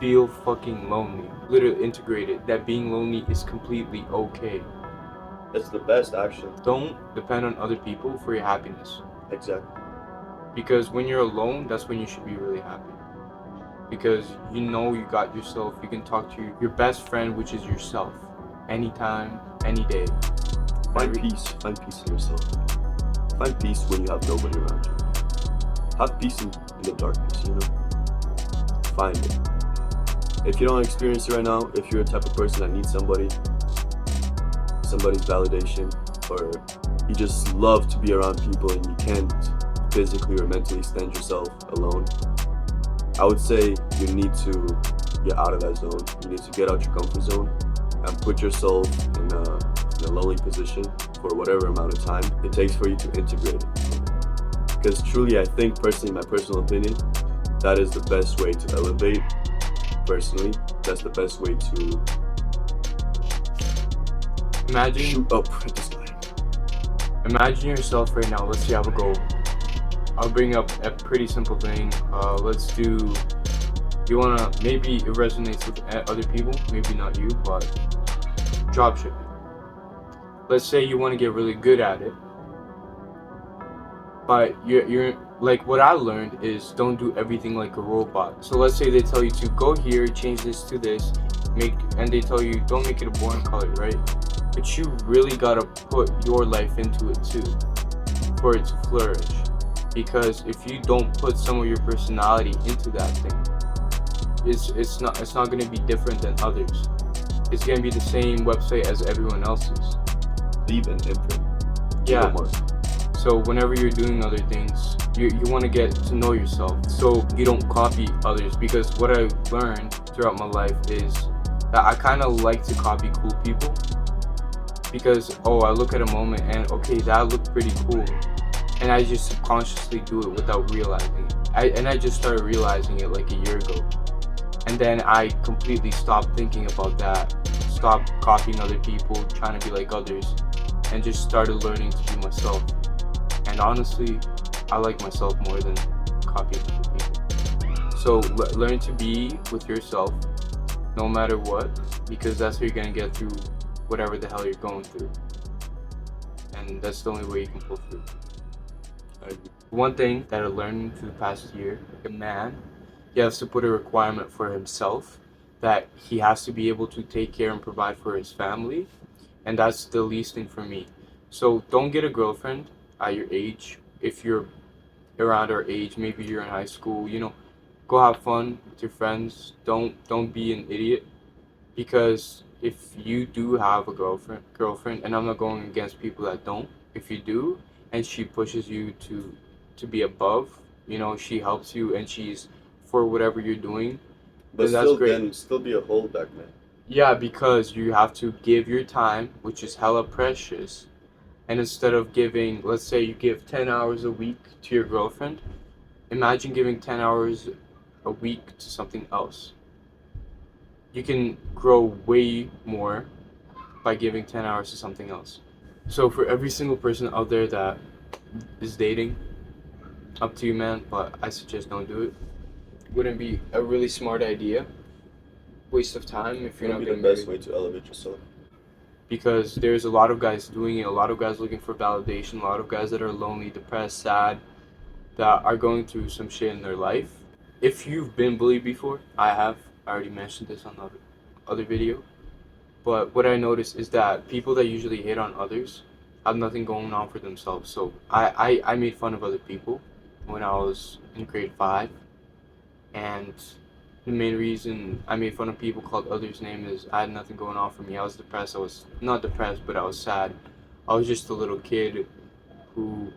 feel fucking lonely, literally integrated, that being lonely is completely okay. It's the best, actually. Don't depend on other people for your happiness. Exactly. Because when you're alone, that's when you should be really happy. Because you know you got yourself, you can talk to your best friend, which is yourself, anytime, any day. Find peace. Find peace in yourself. Find peace when you have nobody around you. Have peace in the darkness, you know? Find it. If you don't experience it right now, if you're a type of person that needs somebody's validation, or you just love to be around people and you can't physically or mentally stand yourself alone, I would say you need to get out of that zone. You need to get out your comfort zone and put yourself in a lonely position for whatever amount of time it takes for you to integrate it. Because truly, I think personally, my personal opinion, that is the best way to elevate. Personally, that's the best way to Imagine, shoot up this guy. imagine yourself right now. Let's say you have a goal. I'll bring up a pretty simple thing. Let's do. You wanna, maybe it resonates with other people, maybe not you, but dropshipping. Let's say you want to get really good at it, but you're like, what I learned is don't do everything like a robot. So let's say they tell you to go here, change this to this, and they tell you don't make it a boring color, right? But you really gotta put your life into it too for it to flourish. Because if you don't put some of your personality into that thing, it's not gonna be different than others. It's gonna be the same website as everyone else's. Leave an imprint. Yeah. Mark. So whenever you're doing other things, you want to get to know yourself so you don't copy others. Because what I learned throughout my life is that I kind of like to copy cool people. Because, I look at a moment and, okay, that looked pretty cool. And I just subconsciously do it without realizing it. I just started realizing it like a year ago. And then I completely stopped thinking about that. Stopped copying other people, trying to be like others. And just started learning to be myself. And honestly, I like myself more than copying other people. So learn to be with yourself, no matter what, because that's how you're gonna get through whatever the hell you're going through. And that's the only way you can pull through. One thing that I learned through the past year, a man, he has to put a requirement for himself that he has to be able to take care and provide for his family, and that's the least thing for me. So don't get a girlfriend at your age. If you're around our age, maybe you're in high school, go have fun with your friends. Don't be an idiot, because if you do have a girlfriend, and I'm not going against people that don't, if you do, and she pushes you to be above, she helps you and she's for whatever you're doing, But then that's great. then still be a holdback, man. Yeah, because you have to give your time, which is hella precious. And instead of giving, let's say you give 10 hours a week to your girlfriend, imagine giving 10 hours a week to something else. You can grow way more by giving 10 hours to something else. So for every single person out there that is dating, up to you, man, but I suggest don't do it. Wouldn't be a really smart idea. Waste of time if you're not Be gonna the marry. best way to elevate yourself. Because there's a lot of guys doing it, a lot of guys looking for validation, a lot of guys that are lonely, depressed, sad, that are going through some shit in their life. If you've been bullied before, I have. I already mentioned this on the other video. But what I noticed is that people that usually hate on others have nothing going on for themselves. So I made fun of other people when I was in grade 5. And the main reason I made fun of people called others' name is I had nothing going on for me. I was depressed. I was not depressed, but I was sad. I was just a little kid who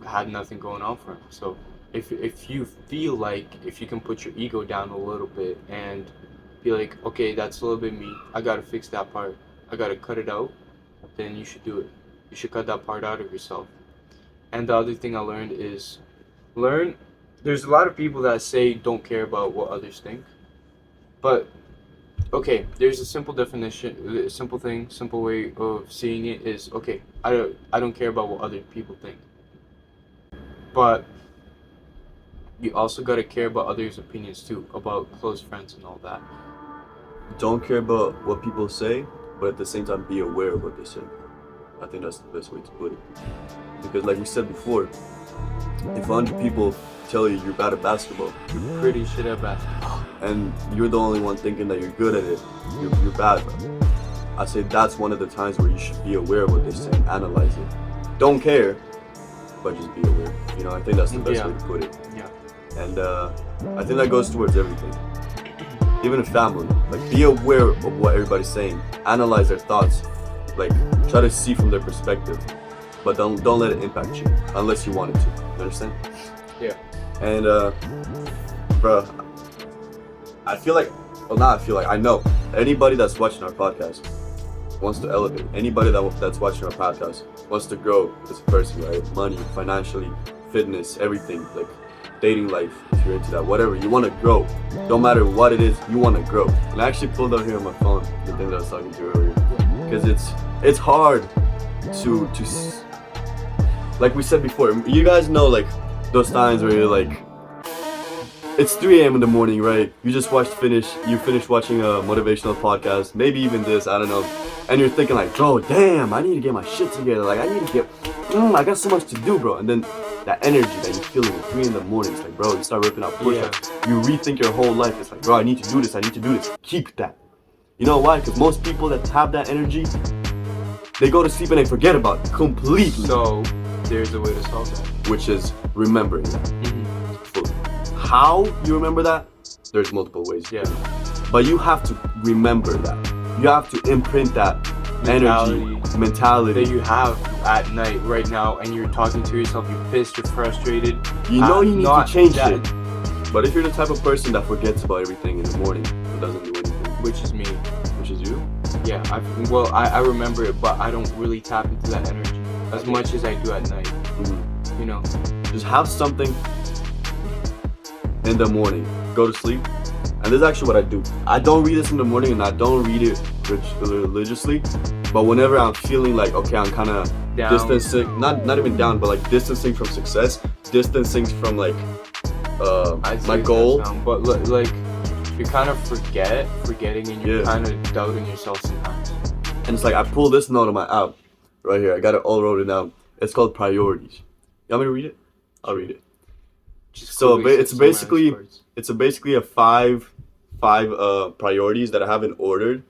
had nothing going on for him. So if you feel like if you can put your ego down a little bit and be like, okay, that's a little bit me. I gotta fix that part. I gotta cut it out. Then you should do it. You should cut that part out of yourself. And the other thing I learned is learn. There's a lot of people that say don't care about what others think, but okay, there's a simple definition, a simple thing, simple way of seeing it is okay. I don't care about what other people think, but you also gotta care about others' opinions too, about close friends and all that. Don't care about what people say, but at the same time be aware of what they say. I think that's the best way to put it. Because like we said before, if 100 people tell you you're bad at basketball, You're pretty shit at basketball. and you're the only one thinking that you're good at it, you're bad, bro. I say that's one of the times where you should be aware of what they're saying, analyze it. Don't care, but just be aware. You know, I think that's the best Yeah. way to put it. Yeah. And I think that goes towards everything. Even in family, like be aware of what everybody's saying. Analyze their thoughts. Like try to see from their perspective. But don't let it impact you unless you want it to. You understand? Yeah. And bro, I feel like, well, not I feel like, I know anybody that's watching our podcast wants to elevate. Anybody that's watching our podcast wants to grow as a person, right? Money, financially, fitness, everything, like dating life, if you're into that, whatever. You want to grow. Don't matter what it is, you want to grow. And I actually pulled up here on my phone the thing that I was talking to earlier, because it's hard to like we said before. You guys know like those times where you're like, it's 3 a.m. in the morning, right? You just finished watching a motivational podcast, maybe even this, I don't know. And you're thinking like, bro, damn, I need to get my shit together. Like, I need to get, I got so much to do, bro. And then that energy that you're feeling at 3 in the morning, it's like, bro, you start ripping out push-ups. You rethink your whole life. It's like, bro, I need to do this. Keep that. You know why? Because most people that have that energy, they go to sleep and they forget about it completely. So there's a way to solve that. Which is remembering that. Mm-hmm. How you remember that? There's multiple ways. Yeah. But you have to remember that. You have to imprint that mentality that you have at night right now, and you're talking to yourself, you're pissed, you're frustrated. You know you need to change that, it. But if you're the type of person that forgets about everything in the morning and doesn't do anything, which is me. Which is you? Yeah, I remember it, but I don't really tap into that energy as much as I do at night. Mm-hmm. You know, just have something in the morning, go to sleep. And this is actually what I do. I don't read this in the morning, and I don't read it religiously. But whenever I'm feeling like, okay, I'm kind of distancing, not even down, but like distancing from success, distancing from like my goal. But like you're kind of forgetting, and you're kind of doubting yourself sometimes. And it's like I pull this note on my app right here. I got it all wrote down. It's called priorities. You want me to read it? I'll read it. So it's basically a five priorities that I haven't ordered,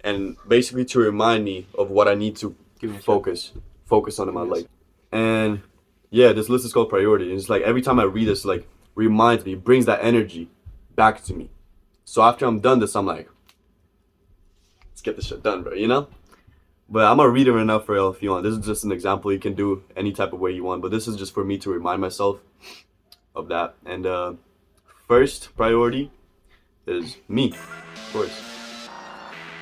and basically to remind me of what I need to focus on in my life. And yeah, this list is called priority. And it's like every time I read this, like reminds me, brings that energy back to me. So after I'm done this, I'm like, let's get this shit done, bro. You know. But I'm gonna read it right now for y'all if you want. This is just an example. You can do any type of way you want, but this is just for me to remind myself of that. And first priority is me, of course.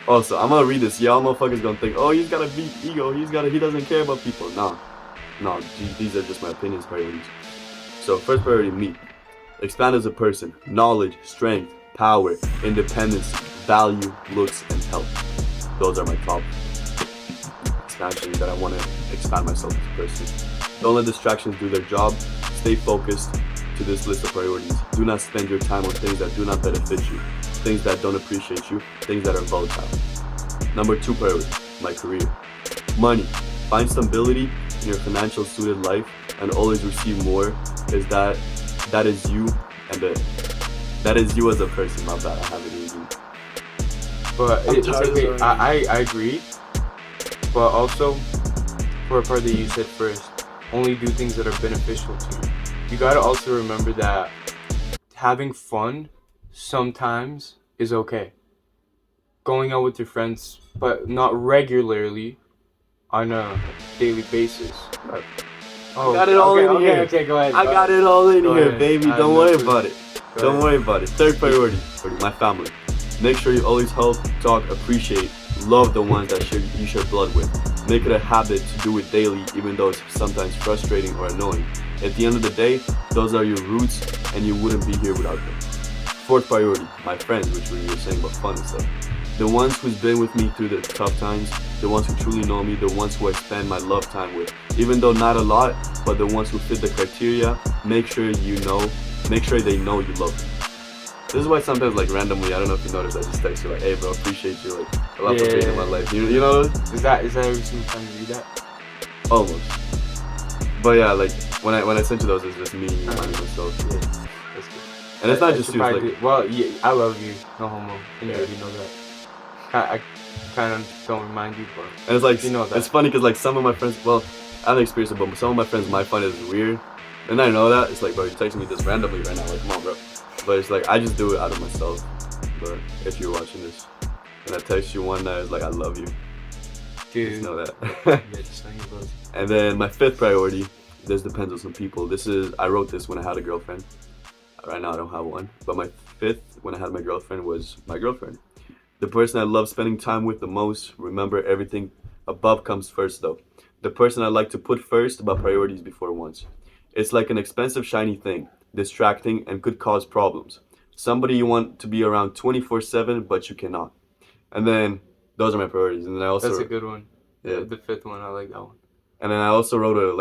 Also, I'm gonna read this. Y'all motherfuckers gonna think, oh, he's got a big ego. He doesn't care about people. No, these are just my opinions, priorities. So first priority, me. Expand as a person. Knowledge, strength, power, independence, value, looks, and health. Those are my top expansions that I want to expand myself as a person. Don't let distractions do their job. Stay focused to this list of priorities. Do not spend your time on things that do not benefit you, things that don't appreciate you, things that are volatile. Number 2 priority, my career. Money. Find stability in your financial suited life and always receive more. That is you, and that is you as a person. My bad, I have it easy. But it's okay. I agree. But also, for a part that you said first, only do things that are beneficial to you. You gotta also remember that having fun sometimes is okay. Going out with your friends, but not regularly, on a daily basis. Oh, got it all in here. Okay, go ahead. I got it all in here, baby. Don't worry about it. Don't worry about it. Third priority, my family. Make sure you always help, talk, appreciate, love the ones that you share blood with. Make it a habit to do it daily, even though it's sometimes frustrating or annoying. At the end of the day, those are your roots, and you wouldn't be here without them. Fourth priority, my friends, which we were saying about fun and stuff. The ones who's been with me through the tough times, the ones who truly know me, the ones who I spend my love time with. Even though not a lot, but the ones who fit the criteria, make sure you know make sure they know you love them. This is why sometimes, like, randomly, I don't know if you noticed, I just text you like, hey bro, appreciate you, like, a lot for being in my life. You know? Is that every single time you read that? Almost. But yeah, like, when I sent you those, it's just me reminding myself. Yeah. That's good. And it's not just you, it's like, well, yeah, I love you, no homo, and you already know that. I kind of don't remind you, but and it's like, you know that. it's funny because like some of my friends, well, I haven't experienced it, but some of my friends might find it weird. And I know that. It's like, bro, you're texting me this randomly right now, like, come on, bro. But it's like, I just do it out of myself. But if you're watching this, and I text you one night, it's like, I love you. Dude. Just know that. Yeah, just know you love. And then my 5th priority, this depends on some people. I wrote this when I had a girlfriend. Right now I don't have one. But my 5th, when I had my girlfriend, was my girlfriend. The person I love spending time with the most. Remember, everything above comes first though. The person I like to put first, about priorities before wants. It's like an expensive shiny thing, distracting and could cause problems. Somebody you want to be around 24/7, but you cannot. And then those are my priorities. And then I also That's a good one. Yeah. The 5th one, I like that one. And then I also wrote a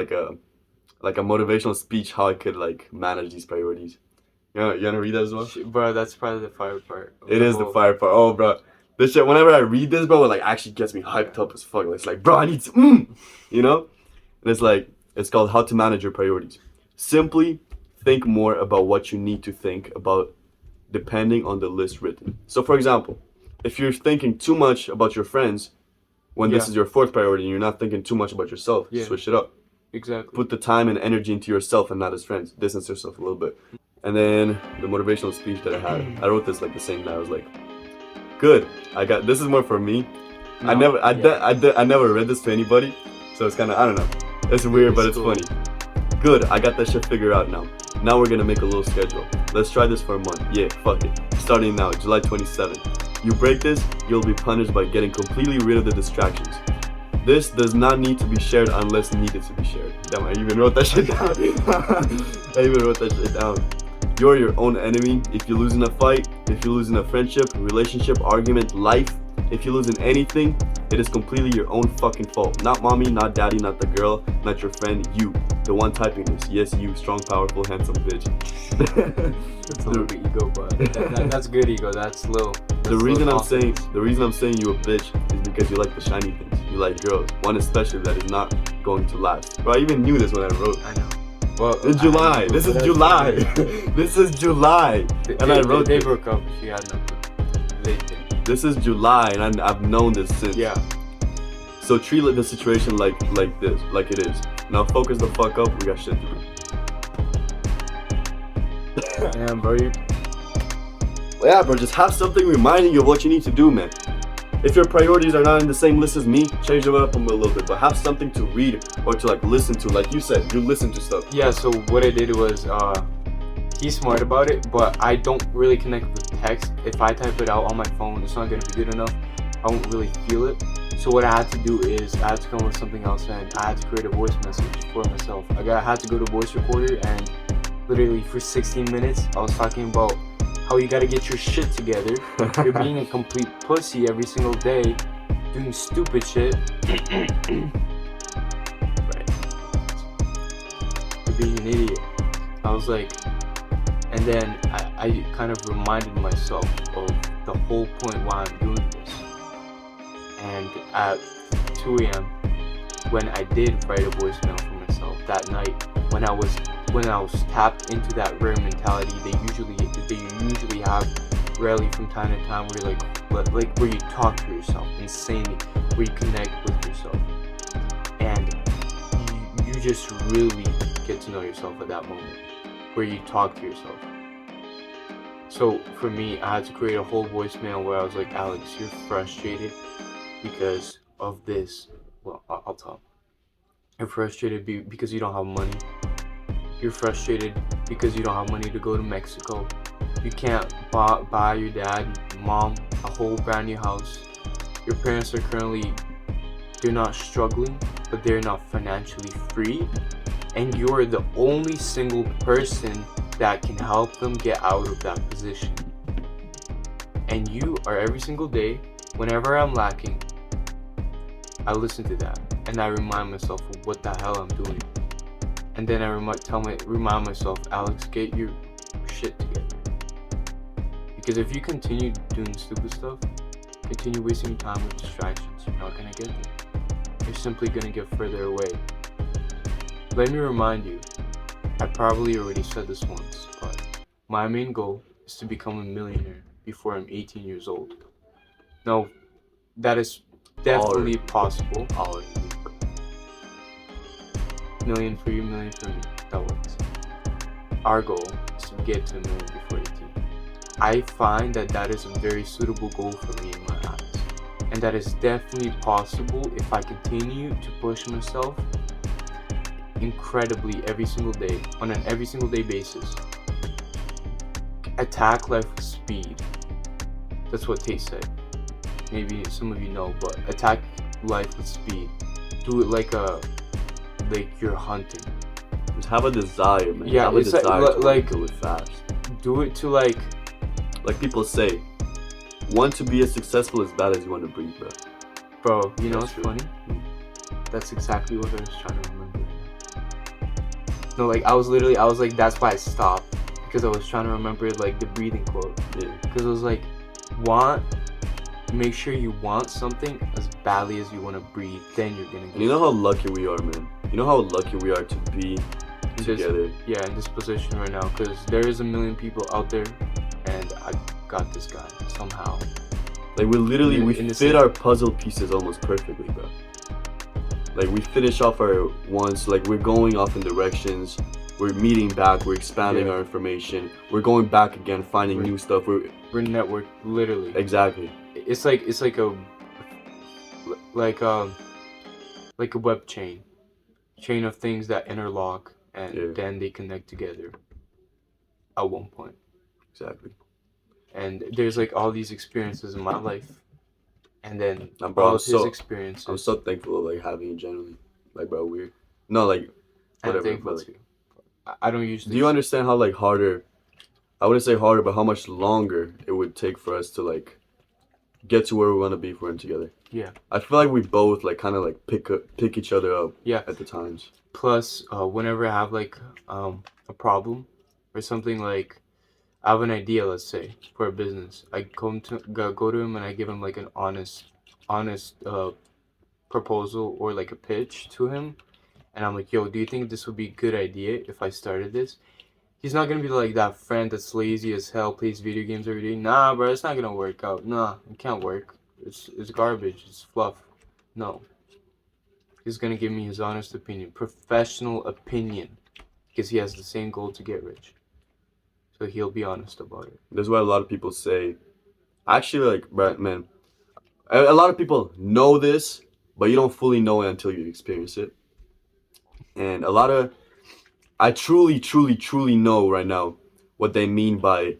motivational speech how I could like manage these priorities. You wanna read that as well? Bro, that's probably the fire part. It is the fire part. Oh, bro, this shit. Whenever I read this, bro, it like actually gets me hyped up as fuck. It's like, bro, I need to, you know. And it's like, it's called How to Manage Your Priorities. Simply think more about what you need to think about, depending on the list written. So, for example, if you're thinking too much about your friends, when this is your 4th priority, and you're not thinking too much about yourself, switch it up. Exactly. Put the time and energy into yourself and not as friends. Distance yourself a little bit. And then the motivational speech that I had, I wrote this like the same night. I was like, good. This is more for me. No, I never read this to anybody, so it's kind of, I don't know. It's weird, but it's funny. Good. I got that shit figured out now. Now we're gonna make a little schedule. Let's try this for a month. Yeah, fuck it. Starting now, July 27th. You break this, you'll be punished by getting completely rid of the distractions. This does not need to be shared unless needed to be shared. Damn, I even wrote that shit down. I even wrote that shit down. You're your own enemy. If you lose in a fight, if you lose in a friendship, relationship, argument, life, if you lose in anything, it is completely your own fucking fault. Not mommy, not daddy, not the girl, not your friend, you. The one typing this. Yes, you, strong, powerful, handsome bitch. That's a little bit ego, but that's good ego. That's little. The reason I'm saying you a bitch is because you like the shiny things. You like girls. One especially that is not going to last. Bro, I even knew this when I wrote. I know. Well, in July. This is July. This is July. And I wrote. They broke up. If you had nothing. They did. This is July, and I've known this since. Yeah. So treat the situation like this, like it is. Now focus the fuck up. We got shit to do. Damn, bro. Yeah, bro. Just have something reminding you of what you need to do, man. If your priorities are not in the same list as me, change them up a little bit. But have something to read or to like listen to. Like you said, you listen to stuff. Yeah. So what I did was, he's smart about it, but I don't really connect with text. If I type it out on my phone, it's not gonna be good enough. I won't really feel it. So what I had to do is I had to come up with something else, and I had to create a voice message for myself. I had to go to voice recorder, and literally for 16 minutes, I was talking about how you gotta get your shit together. You're being a complete pussy every single day, doing stupid shit. Right. You're being an idiot. I was like, and then I kind of reminded myself of the whole point why I'm doing this. And at 2 a.m., when I did write a voicemail for myself that night, when I was tapped into that rare mentality they usually have rarely from time to time, where like where you talk to yourself insanely, where you connect with yourself, and you just really get to know yourself at that moment, where you talk to yourself. So for me, I had to create a whole voicemail where I was like, Alex, you're frustrated because of this. Well, I'll talk. You're frustrated because you don't have money. You're frustrated because you don't have money to go to Mexico. You can't buy your dad, mom, a whole brand new house. Your parents are they're not struggling, but they're not financially free. And you're the only single person that can help them get out of that position. And you are every single day, whenever I'm lacking, I listen to that and I remind myself of what the hell I'm doing. And then I remind myself, Alex, get your shit together. Because if you continue doing stupid stuff, continue wasting time with distractions, you're not gonna get there. You're simply gonna get further away. Let me remind you, I probably already said this once, but my main goal is to become a millionaire before I'm 18 years old. Now, that is definitely possible. Hard. Million for you, million for me. That works. Our goal is to get to a million before 18. I find that is a very suitable goal for me in my eyes. And that is definitely possible if I continue to push myself incredibly every single day, on an every single day basis. Attack life with speed. That's what Tate said. Maybe some of you know, but attack life with speed. Do it like you're hunting. Just have a desire, man. Yeah, have a it's desire like to do it fast. Do it to like people say, want to be as successful as bad as you want to breathe, bro. Bro, you know That's what's true. funny? That's exactly what I was trying to remember. No, like I was like, that's why I stopped, because I was trying to remember like the breathing quote. Yeah. Because I was like, make sure you want something as badly as you want to breathe, then you're gonna get And you know how lucky we are, man. You know how lucky we are to be together. In this position right now, because there is a million people out there, and I got this guy somehow. Like we In the fit same- our puzzle pieces almost perfectly, bro. Like we finish off our ones, like we're going off in directions, we're meeting back, we're expanding Yeah. our information, we're going back again, finding We're- new stuff. We're networked, literally. Exactly. It's like a web chain of things that interlock, and then they connect together at one point. Exactly. And there's like all these experiences in my life, and then And bro, all I'm of his so experiences. thankful of like having you generally. Like bro, we're no like I'm whatever, thankful but, like, too. I don't usually. do you understand how like harder, I wouldn't say harder, but how much longer it would take for us to like get to where we want to be if we're in together? Yeah. I feel like we both like kind of like pick each other up. Yeah. At the times. Plus, whenever I have like a problem or something, like I have an idea, let's say, for a business, I go to him and I give him like an honest proposal or like a pitch to him, and I'm like, yo, do you think this would be a good idea if I started this? He's not gonna be like that friend that's lazy as hell, plays video games every day. Nah, bro, it's not gonna work out. Nah, it can't work. It's garbage. It's fluff. No. He's gonna give me his honest opinion, professional opinion, because he has the same goal to get rich. So he'll be honest about it. That's why a lot of people say, actually, like, bro, man, a lot of people know this, but you don't fully know it until you experience it. And I truly, truly, truly know right now what they mean by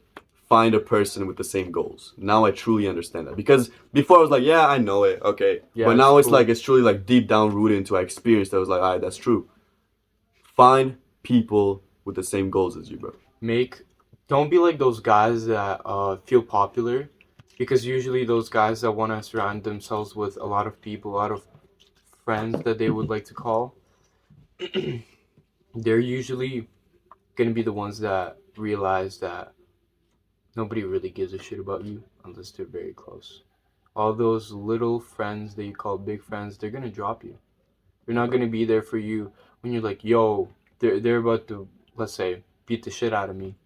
find a person with the same goals. Now I truly understand that. Because before I was like, yeah, I know it, okay. Yeah, but now it's it's cool. like, it's truly like deep down rooted into I experienced that. I was like, all right, that's true. Find people with the same goals as you, bro. Don't be like those guys that feel popular, because usually those guys that want to surround themselves with a lot of people, a lot of friends that they would like to call, they're usually gonna be the ones that realize that nobody really gives a shit about you unless they're very close. All those little friends that you call big friends, they're gonna drop you. They're not gonna be there for you when you're like, yo, they're about to, let's say, beat the shit out of me.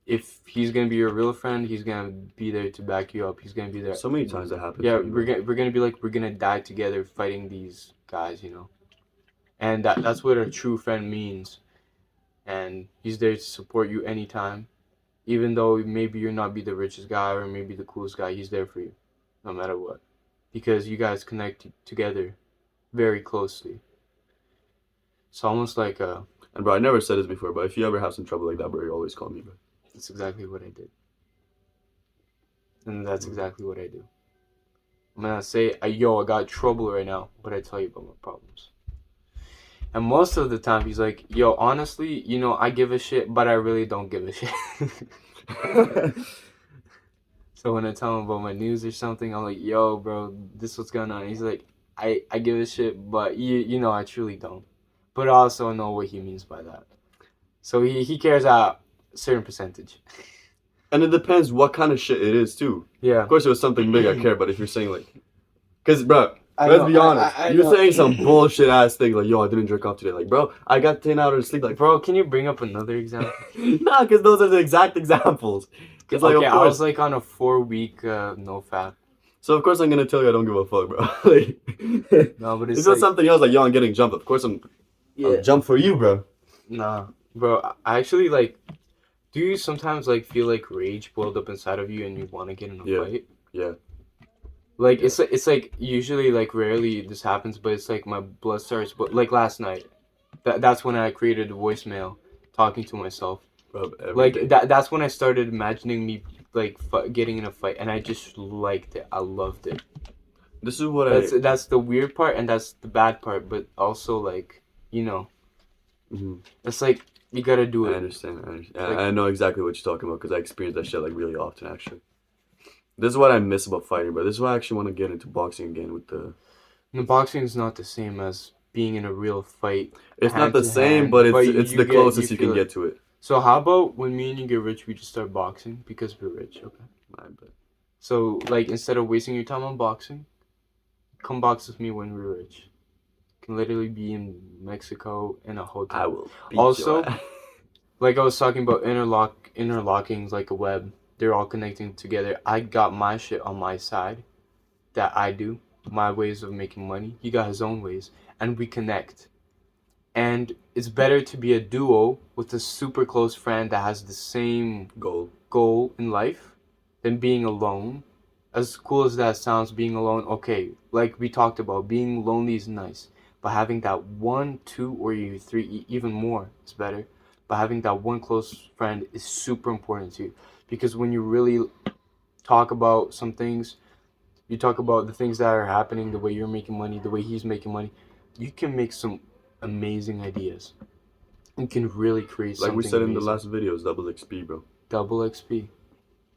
If he's gonna be your real friend, he's gonna be there to back you up. He's gonna be there. So many times that happens. Yeah, to me, we're gonna be like, we're gonna die together fighting these guys, you know. And that's what a true friend means. And he's there to support you anytime, even though maybe you're not be the richest guy or maybe the coolest guy. He's there for you, no matter what, because you guys connect together very closely. It's almost like And bro, I never said this before, but if you ever have some trouble like that, bro, you always call me, bro. That's exactly what I did. And that's exactly what I do. I'm gonna say, yo, I got trouble right now, but I tell you about my problems. And most of the time, he's like, yo, honestly, you know, I give a shit, but I really don't give a shit. So when I tell him about my news or something, I'm like, yo, bro, this what's going on. He's like, I give a shit, but you know, I truly don't. But I also know what he means by that. So he cares that certain percentage. And it depends what kind of shit it is too. Yeah. Of course, it was something big, I care. But if you're saying like, because bro, I let's know, be honest, I you're know. saying some bullshit ass thing like, yo, I didn't jerk off today. Like, bro, I got 10 hours of sleep. Like, Bro, can you bring up another example? nah, because those are the exact examples. It's like, Okay, of I course. was like on a 4-week no fap. So of course I'm gonna tell you I don't give a fuck, bro. Like, No, but it's it's not like, something else. Like, yo, I'm getting jumped. Of course I'll jump for you, bro. nah, bro. I actually like. Do you sometimes like feel like rage build up inside of you and you want to get in a Yeah. fight? Yeah. Like Yeah. it's like usually like rarely this happens, but it's like my blood starts. But like last night, that's when I created a voicemail talking to myself. Bro, every Like day. that's when I started imagining me like getting in a fight, and I just liked it. I loved it. This is what That's the weird part, and that's the bad part. But also like Mhm. it's like you gotta do I it. understand. Like- I know exactly what you're talking about because I experience that shit like really often, actually. This is what I miss about fighting, bro. This is why I actually want to get into boxing again with the. And boxing is not the same as being in a real fight. It's not hand the to same, hand, but but it's you the get- closest you you can feel get to it. So how about when me and you get rich, we just start boxing because we're rich, okay? I bet. So like instead of wasting your time on boxing, come box with me when we're rich. Can literally be in Mexico in a hotel. I will. Beat Also, your ass. like I was talking about interlocking like a web. They're all connecting together. I got my shit on my side that I do, my ways of making money. He got his own ways, and we connect. And it's better to be a duo with a super close friend that has the same goal in life than being alone. As cool as that sounds, being alone, okay, like we talked about, being lonely is nice, but having that one, two, or even three, even more is better. But having that one close friend is super important to you, because when you really talk about some things, you talk about the things that are happening, the way you're making money, the way he's making money, you can make some amazing ideas. You can really create Like something we said in the amazing. last videos, double XP, bro. Double XP.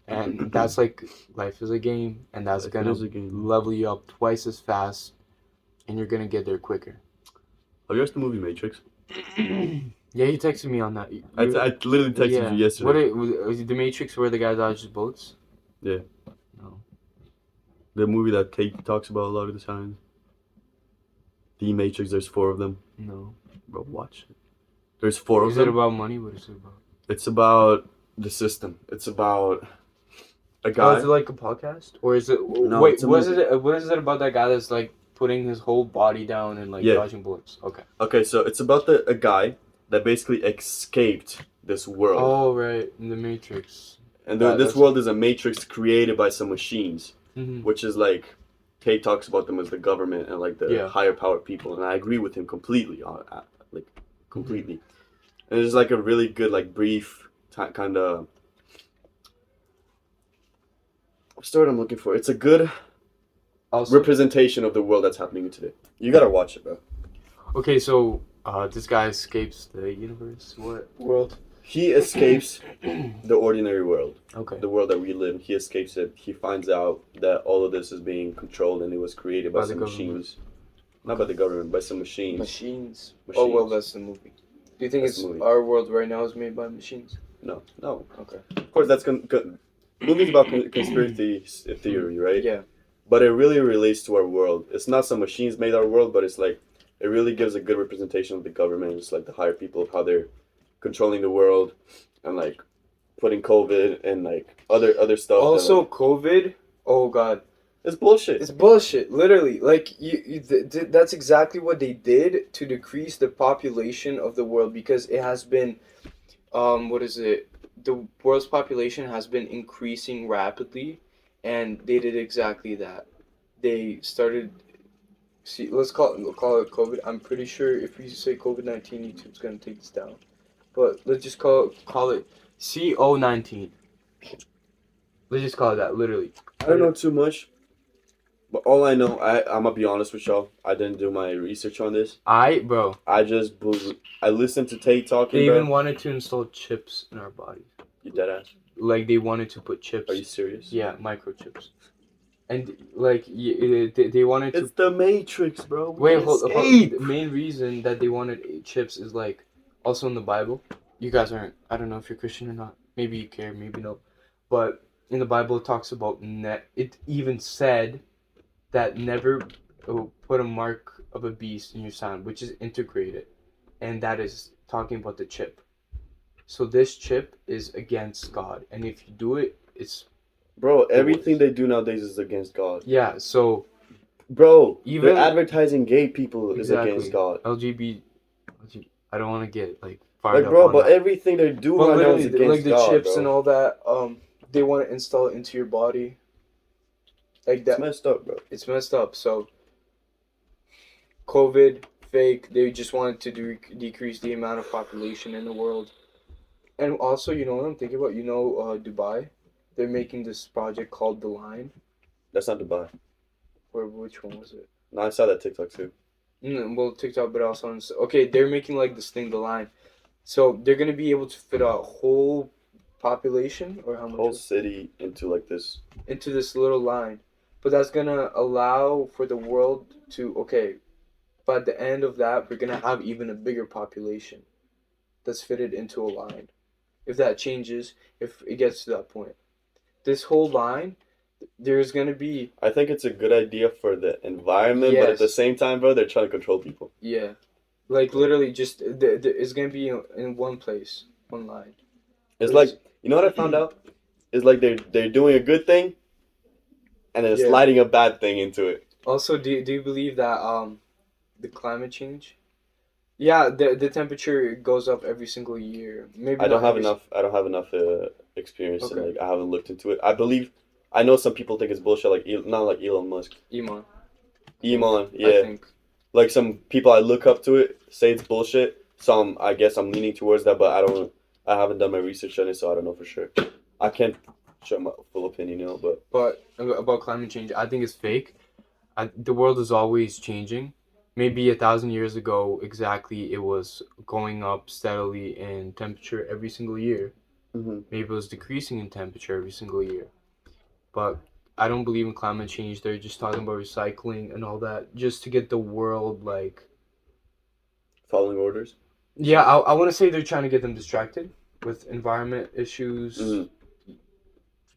And that's like life is a game, and that's Life gonna is a game. level you up twice as fast, and you're gonna get there quicker. Have you watched the movie Matrix? Yeah, you texted me on that. I literally texted you yesterday. Was it the Matrix where the guy dodges bullets? Yeah. No. The movie that Tate talks about a lot of the time. The Matrix, there's 4 of them. No. Bro, watch it. There's 4 of Is them. it about money? What is it about? It's about the system. It's about a Oh, guy. is it like a podcast, or is it? No, wait, it's a what is movie. it? What is it about that guy that's like putting his whole body down and like Yeah. dodging bullets? Okay. Okay, so it's about a guy that basically escaped this world. Oh right, in the Matrix. And Yeah, this that's- world is a matrix created by some machines, Mm-hmm. which is like, Tate talks about them as the government and like the Yeah. higher power people, and I agree with him completely like completely. And it's like a really good like brief kind of. What's the word I'm looking for? It's a good Also, representation of the world that's happening today. You gotta watch it, bro. okay, so this guy escapes the universe. What world? He escapes the ordinary world, Okay. the world that we live in. He escapes it. He finds out that all of this is being controlled and it was created by By the some government. machines. Not by the government, by some machines. Machines. Machines. Oh well, that's the movie. Do you think That's it's the movie. our world right now is made by machines? No. Okay. Of course, that's movies about conspiracy theory, right? Yeah. But it really relates to our world. It's not some machines made our world, but it's like it really gives a good representation of the government. It's like the higher people of how they're controlling the world and like putting COVID and like other stuff. Also, COVID. Oh God. it's bullshit. It's bullshit, literally. Like that's exactly what they did to decrease the population of the world, because it has been, what is it? The world's population has been increasing rapidly, and they did exactly that. They started. See, let's call it COVID. I'm pretty sure if we say COVID-19, YouTube's gonna take this down, but let's just call it CO-19. Let's just call it that, literally. I don't know too much, but all I know, I'm gonna be honest with y'all. I didn't do my research on this. Bro. I listened to Tate talking. They bro. even wanted to install chips in our bodies. You dead ass? Like they wanted to put chips. Are you serious? Yeah, microchips. And like they wanted to. It's the Matrix, bro. Wait, hold. Escape. The main reason that they wanted chips is like also in the Bible. you guys aren't. I don't know if you're Christian or not. Maybe you care. Maybe no. But in the Bible, it talks about net. It even said that never put a mark of a beast in your sign, which is integrated, and that is talking about the chip. So this chip is against God, and if you do it, it's Bro, everything worst. they do nowadays is against God. Yeah. So Bro, even they're advertising gay people is exactly against God. LGBT. I don't want to get like fired Like, up bro, on but that. everything they do But right now is literally, like against the God, chips and bro. all that, they want to install it into your body, like It's that. messed up, bro. It's messed up. So COVID, fake. They just wanted to decrease the amount of population in the world. And also, you know what I'm thinking about? You know, Dubai, they're making this project called The Line. That's not Dubai. Or which one was it? No, I saw that TikTok too. Well, TikTok, but also on. Okay, they're making like this thing, The Line. So they're gonna be able to fit a whole population, or how much Whole city into like this. into this little line. But that's gonna allow for the world to, okay, by the end of that, we're gonna have even a bigger population that's fitted into a line. If that changes, if it gets to that point, this whole line, there's gonna be, I think it's a good idea for the environment, but at the yes, same time, bro, they're trying to control people. yeah, like literally just it's gonna be in one place, one line. It's It's like, you know what I found out? It's like they're doing a good thing and then yeah. sliding a bad thing into it. Also, do you believe that the climate change? Yeah, the temperature goes up every single year. Maybe I don't not have every. enough. I don't have enough experience and Okay, like I haven't looked into it. I believe. I know some people think it's bullshit, like not like Elon Musk. Iman. Elon, I yeah. think. Like some people I look up to it say it's bullshit. Some I guess I'm leaning towards that, but I don't. I haven't done my research on it, so I don't know for sure. I can't show my full opinion, you know. But But about climate change, I think it's fake. The world is always changing. Maybe 1,000 years ago, exactly, it was going up steadily in temperature every single year. mm-hmm. Maybe it was decreasing in temperature every single year. But I don't believe in climate change. They're just talking about recycling and all that, just to get the world like. Following orders. Yeah, I want to say they're trying to get them distracted with environment issues. Mm-hmm.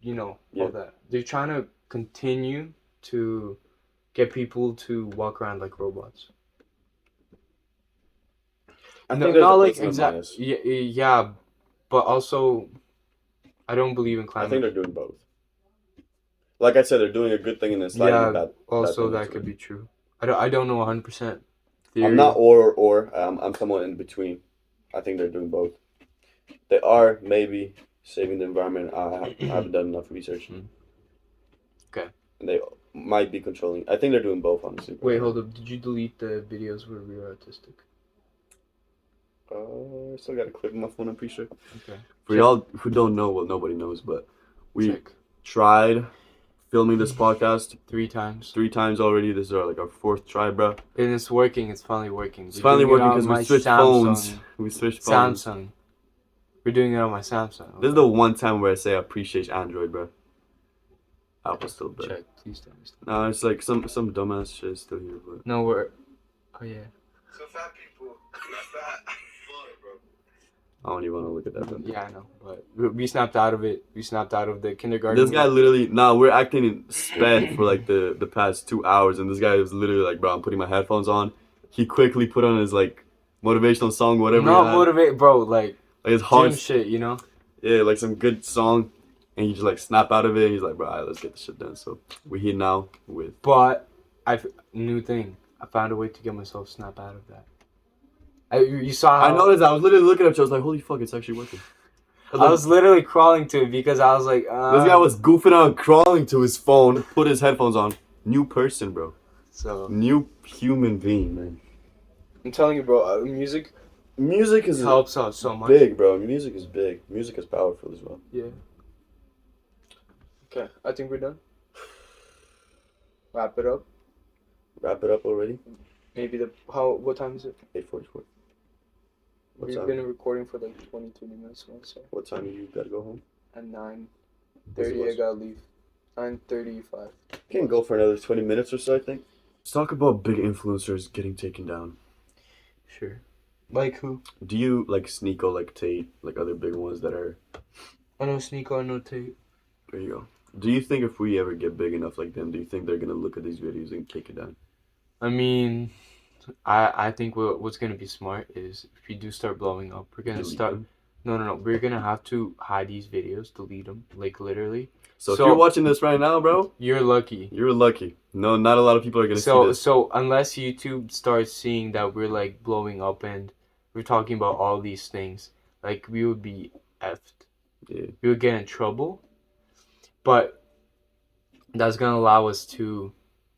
You know, Yeah. all that. They're trying to continue to get people to walk around like robots. I No, think there's not a like plus and a exact. minus. Yeah, but also, I don't believe in I think climate. they're doing both. Like I said, they're doing a good thing and then sliding a Yeah, bad. also bad thing that into could it. be true. I don't know 100% theory. I'm not or. I'm somewhat in between. I think they're doing both. They are maybe saving the environment. I haven't done enough research. Okay. And they might be controlling. I think they're doing both, honestly. Wait, hold up. Did you delete the videos where we were autistic? I still got a clip on my phone, I'm pretty sure. Okay. For y'all who don't know, well, nobody knows, but we Check. tried filming this podcast 3 times. 3 times already. This is like our 4th try, bro. And it's working. It's finally working. It's finally working because we switched phones. We switched phones. Samsung. We're doing it on my Samsung. This is the one time where I say I appreciate Android, bro. Apple's still better. Check. Please don't miss that. No, it's like some dumbass shit is still here, but No, we're. Oh yeah. So fat people, fat. Fuck, bro. I don't even want to look at that. Bro. Yeah, I know, but we snapped out of it. We snapped out of the kindergarten. This guy literally, we're acting in sped for like the past 2 hours, and this guy was literally like, bro, I'm putting my headphones on. He quickly put on his like motivational song, whatever. Not motivate, bro. Like his heart gym shit, you know. Yeah, like some good song, and he just like snap out of it. And he's like, bro, all right, let's get this shit done. So we're here now with. But new thing. I found a way to get myself snap out of that. You saw how I noticed. I was literally looking at you. I was like, holy fuck, it's actually working. I was literally crawling to it because I was like, this guy was goofing out, crawling to his phone, put his headphones on. New person, bro. So new human being, man. I'm telling you, bro. Music is helps out so much. Big, bro. Music is big. Music is powerful as well. Yeah. Okay, I think we're done. Wrap it up. Wrap it up already. Maybe what time is it? 8:44. We've been recording for like 20-30 minutes now, so. What time do you gotta go home? At 9:30 I gotta leave. 9:35. Can go for another 20 minutes or so, I think. Let's talk about big influencers getting taken down. Sure. Like who? Do you like Sneeko, like Tate, like other big ones that are? I know Sneeko, I know Tate. There you go. Do you think if we ever get big enough like them, do you think they're gonna look at these videos and take it down? I mean, I think what's gonna be smart is if we do start blowing up, we're gonna Delete start. them? No. We're gonna have to hide these videos, delete them, like literally. So if So- you're watching this right now, bro, You're lucky. you're lucky. No, not a lot of people are gonna see So this. so unless YouTube starts seeing that we're like blowing up and we're talking about all these things, like we would be effed. Yeah. We would get in trouble. But that's gonna allow us to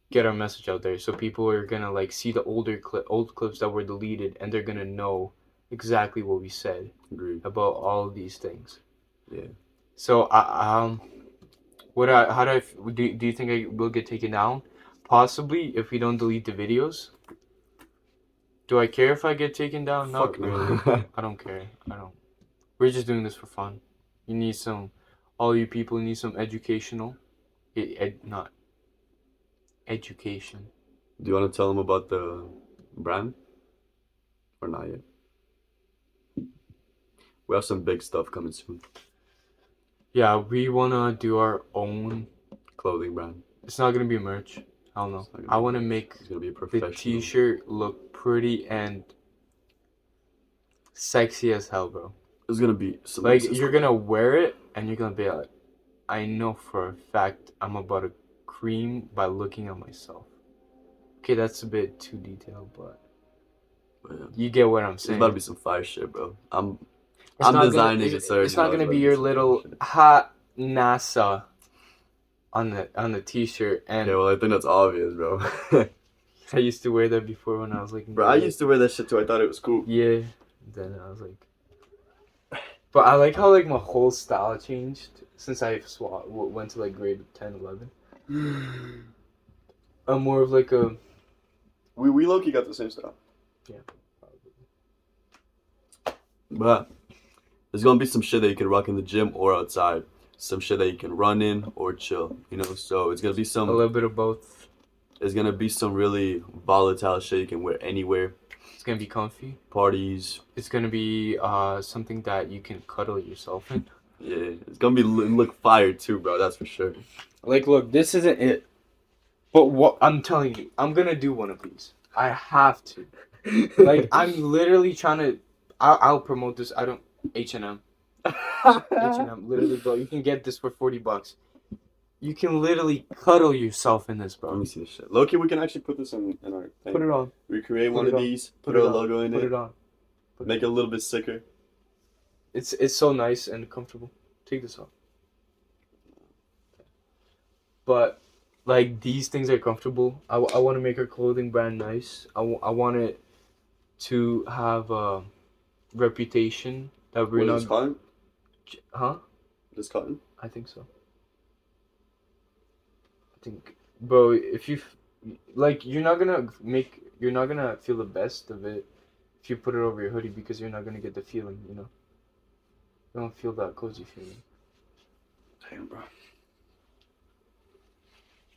get our message out there. So people are gonna like see the old clips that were deleted, and they're gonna know exactly what we said Agree. about all of these things. Yeah. So do you think I will get taken down? Possibly if we don't delete the videos. Do I care if I get taken down? Not Fuck no. really. I don't care. I don't. We're just doing this for fun. You need some. All you people need some educational. Not education. Do you want to tell them about the brand? Or not yet? We have some big stuff coming soon. Yeah, we wanna do our own. Clothing brand. It's not gonna be merch. I don't know. It's not gonna I be wanna merch. make It's gonna be a the professional. t-shirt look pretty and sexy as hell, bro. It's gonna be some Like you're gonna wear it and you're gonna be like, I know for a fact I'm about to cream by looking at myself. Okay, that's a bit too detailed, but Yeah. you get what I'm It's saying. about to be some fire shit, bro. I'm It's not designing gonna, it, it's, sir. it's You not know, gonna it's be about to your some little shit. hot NASA on the t-shirt. And Yeah, well, I think that's obvious, bro. I used to wear that before when I was like, Bro, I used to wear that shit too. I thought it was cool. yeah. Then I was like, but I like how like my whole style changed since I went to like grade 10, 11. I'm more of like a We low-key got the same stuff. Yeah. But there's gonna be some shit that you can rock in the gym or outside. Some shit that you can run in or chill, you know? So it's gonna be a some little bit of both. it's gonna be some really volatile shit you can wear anywhere. It's gonna be comfy. Parties. It's gonna be something that you can cuddle yourself in. Yeah. It's gonna be look fire too, bro, that's for sure. Like, look, this isn't it. But what I'm telling you, I'm gonna do one of these. I have to. Like, I'm literally trying to. I'll promote this. I don't. H&M. H&M. Literally, bro. You can get this for $40. You can literally cuddle yourself in this, Let bro. me see this shit. Loki, we can actually put this in our thing. Put it on. Recreate put one it of on. these, Put put our it on. logo in Put it, it on. make it a little bit sicker. It's so nice and comfortable. Take this off. But like these things are comfortable. I want to make our clothing brand nice. I want it to have a reputation that we're What not. is this cotton? Huh? This cotton? I think so. I think, bro, if you like, you're not gonna feel the best of it if you put it over your hoodie because you're not gonna get the feeling, you know. You don't feel that cozy feeling. Damn, bro.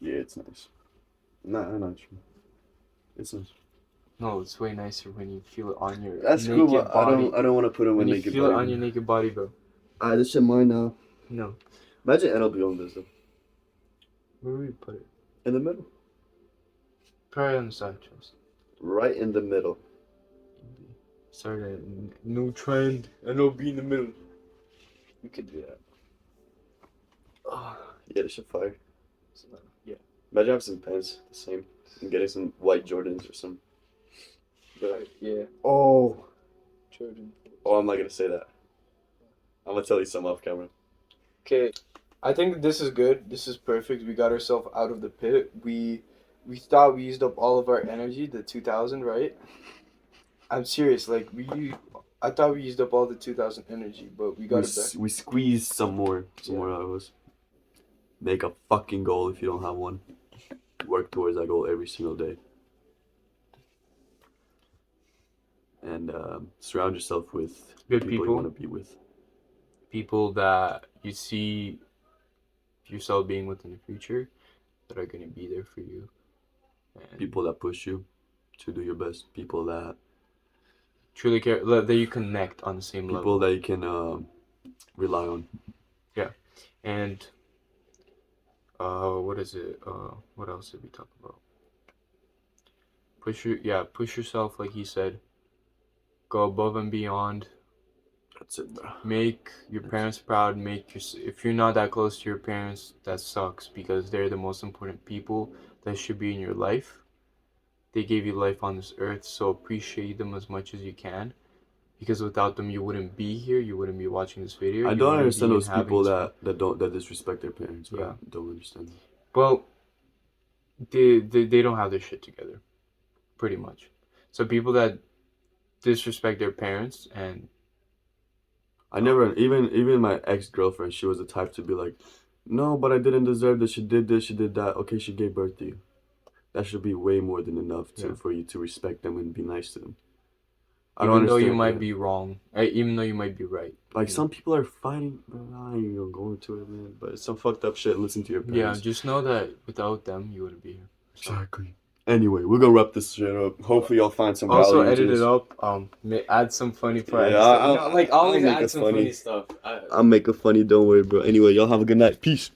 Yeah, it's nice. Nah, not true. It's nice. No, it's way nicer when you feel it on your That's naked cool, but body. I don't want to put it When with you naked feel it body. on your naked body, bro. Alright, this shit mine now. No. Imagine NLB on this though. Where would we put it? In the middle. Probably on the side, trust. Right in the middle. Start a new trend. NOB in the middle. We could do that. Yeah, this shit fire. Yeah. Imagine having some pants the same. And getting some white Jordans or some. Yeah. Oh. Jordan. Oh, I'm not gonna say that. I'm gonna tell you some off camera. Okay. I think this is good. This is perfect. We got ourselves out of the pit. We thought we used up all of our energy, the 2000, right? I'm serious. Like I thought we used up all the 2000 energy, but we got it back. We squeeze some more out of us. Make a fucking goal if you don't have one. Work towards that goal every single day. And surround yourself with Good you people. want to be with. People that you see yourself being with in the future that are going to be there for you. And People that push you to do your best. People that truly care, that you connect on the same level. People that you can rely on. And what is it? What else did we talk about? Push yourself, like he said. Go above and beyond. That's it, bro. Make your parents proud. If you're not that close to your parents, that sucks, because they're the most important people that should be in your life. They gave you life on this earth, so appreciate them as much as you can. Because without them, you wouldn't be here. You wouldn't be watching this video. I you don't wouldn't understand be those having people this- that disrespect their parents. Bro. Yeah. I don't understand. Well, they don't have their shit together, pretty much. So people that disrespect their parents, and I never even my ex-girlfriend, she was the type to be like, no, but I didn't deserve this. She did this, she did that. Okay, she gave birth to you. That should be way more than enough for you to respect them and be nice to them. even though you might be wrong, even though you might be right. Like, some people are fighting. I ain't gonna go into it, man. But it's some fucked up shit. Listen to your Yeah, parents. just know that without them, you wouldn't be here. So. Exactly. Anyway, we're gonna wrap this shit up. Hopefully, y'all find some Also, value into edit this. it up. Add some funny parts. Yeah, Like always I'll make add it some funny. funny stuff. I'll make it funny. Don't worry, bro. Anyway, y'all have a good night. Peace.